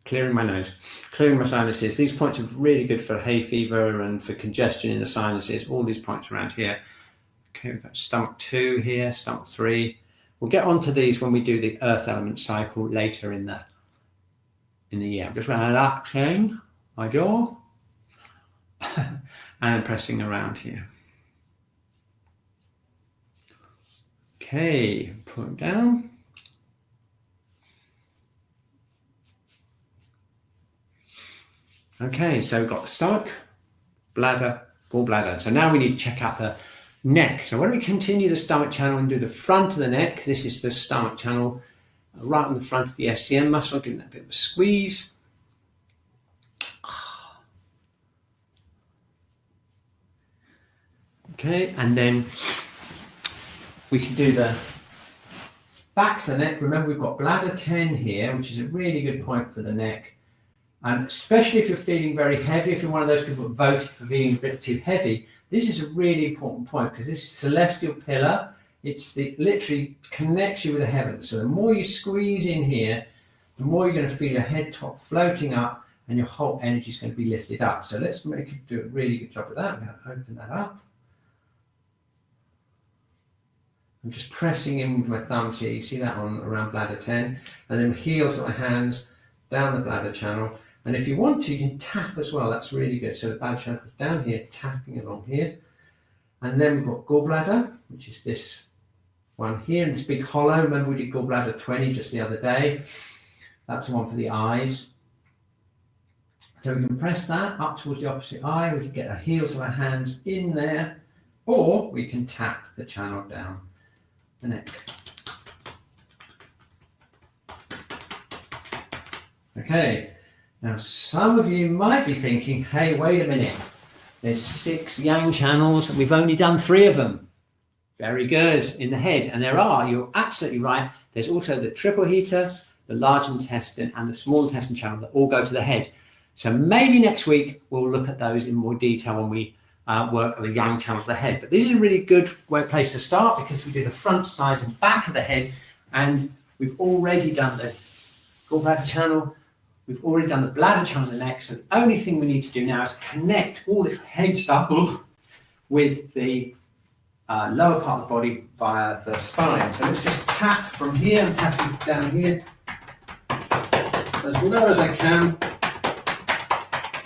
clearing my nose, clearing my sinuses. These points are really good for hay fever and for congestion in the sinuses. All these points around here. Okay, we've got stomach 2 here, stomach 3. We'll get onto these when we do the earth element cycle later in the year. I'm just relaxing my jaw and pressing around here. Okay, pull it down. Okay, so we've got the stomach, bladder, gallbladder. So now we need to check out the neck. So why don't we continue the stomach channel and do the front of the neck. This is the stomach channel right on the front of the SCM muscle, giving that a bit of a squeeze. Okay, and then we can do the back to the neck. Remember, we've got bladder 10 here, which is a really good point for the neck. And especially if you're feeling very heavy, if you're one of those people that voted for being a bit too heavy, this is a really important point because this is celestial pillar. It literally connects you with the heavens. So the more you squeeze in here, the more you're going to feel your head top floating up and your whole energy is going to be lifted up. So let's make it do a really good job of that. I'm going to open that up. I'm just pressing in with my thumbs here. You see that on around bladder 10. And then heels of my hands down the bladder channel. And if you want to, you can tap as well. That's really good. So the bladder channel goes down here, tapping along here. And then we've got gallbladder, which is this one here, and this big hollow. Remember we did gallbladder 20 just the other day. That's the one for the eyes. So we can press that up towards the opposite eye. We can get our heels of our hands in there, or we can tap the channel down the neck. Okay, now some of you might be thinking, hey, wait a minute. There's 6 yang channels and we've only done 3 of them. Very good, in the head. And there are, you're absolutely right. There's also the triple heater, the large intestine and the small intestine channel that all go to the head. So maybe next week we'll look at those in more detail when we work on the yang channels of the head. But this is a really good place to start because we do the front, sides and back of the head. And we've already done the gallbladder channel. We've already done the bladder channel and the neck, so the only thing we need to do now is connect all this head stuff with the lower part of the body via the spine. So let's just tap from here and tapping down here as low as I can.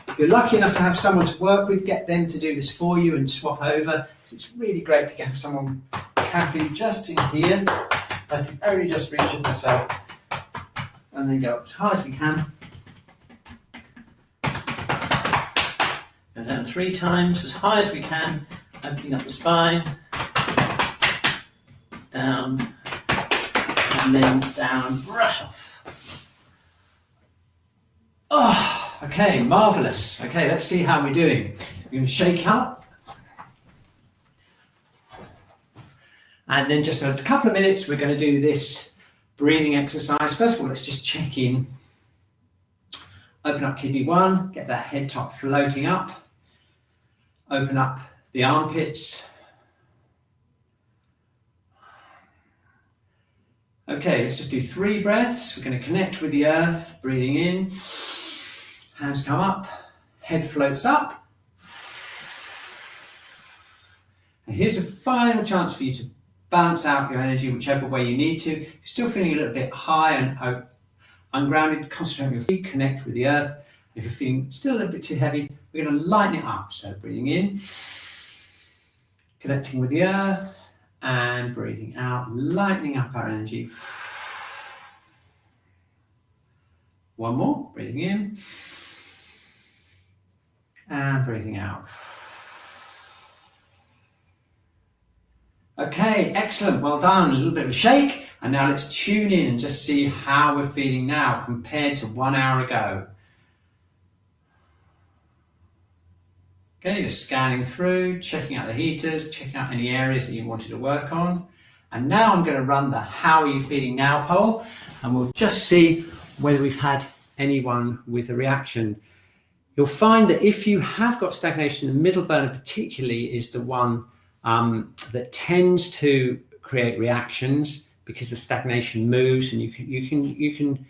If you're lucky enough to have someone to work with, get them to do this for you and swap over. It's really great to have someone tapping just in here. I can only just reach it myself. And then go up as high as we can. And then 3 times as high as we can, opening up the spine, down, and then down, brush off. Oh, okay, marvelous. Okay, let's see how we're doing. We're going to shake up. And then just a couple of minutes, we're going to do this breathing exercise. First of all, let's just check in. Open up kidney 1, get that head top floating up. Open up the armpits. Okay, let's just do 3 breaths. We're going to connect with the earth, breathing in. Hands come up, head floats up. And here's a final chance for you to balance out your energy whichever way you need to. If you're still feeling a little bit high and ungrounded, concentrate on your feet, connect with the earth. If you're feeling still a little bit too heavy, we're going to lighten it up. So breathing in, connecting with the earth, and breathing out, lightening up our energy. One more, breathing in, and breathing out. Okay, excellent, well done. A little bit of a shake, and now let's tune in and just see how we're feeling now compared to 1 hour ago. Okay, you're scanning through, checking out the heaters, checking out any areas that you wanted to work on. And now I'm going to run the how are you feeling now poll, and we'll just see whether we've had anyone with a reaction. You'll find that if you have got stagnation, the middle burner particularly is the one that tends to create reactions because the stagnation moves and you can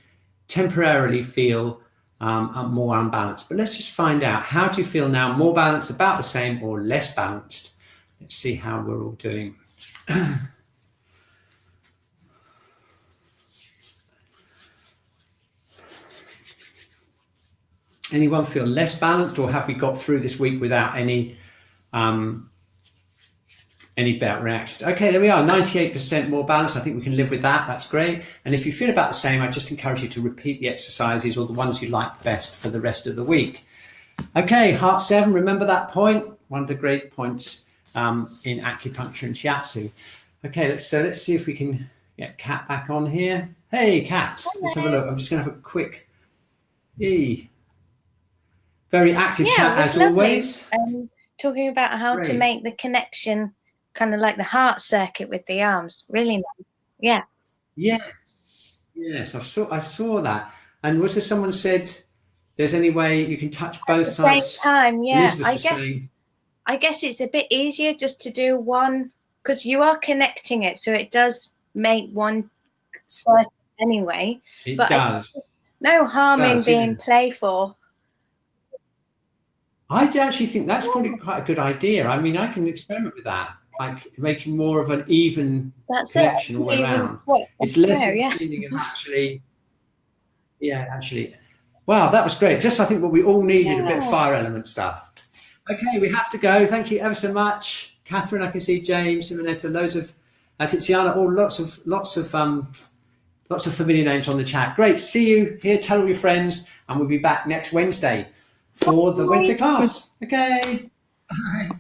temporarily feel more unbalanced. But let's just find out, how do you feel now? More balanced, about the same, or less balanced? Let's see how we're all doing. Anyone feel less balanced, or have we got through this week without any bout reactions? Okay, there we are, 98% more balanced. I think we can live with that. That's great. And if you feel about the same, I just encourage you to repeat the exercises or the ones you like best for the rest of the week. Okay, heart 7, remember that point? One of the great points in acupuncture and Shiatsu. Okay, let's see if we can get Kat back on here. Hey, Kat, let's have a look. I'm just going to have a quick very active chat as always. Talking about how to make the connection kind of like the heart circuit with the arms. Really nice. Yeah. Yes, I saw that. And was there someone said there's any way you can touch both At the same sides? time, yeah. Elizabeth was saying, I guess it's a bit easier just to do one, because you are connecting it, so it does make one circuit anyway. it But does. no harm in does, being yeah. playful. I actually think that's probably quite a good idea. I mean, I can experiment with that, like making more of an even That's connection it. all the way Even around. split. It's less of Yeah. a feeling of actually. Wow, that was great. Just I think what we all needed, a bit of fire element stuff. Okay, we have to go. Thank you ever so much, Catherine. I can see James, Simonetta, loads of Tiziana, all lots of familiar names on the chat. Great, see you here. Tell all your friends, and we'll be back next Wednesday for the Wednesday class. Okay. Bye.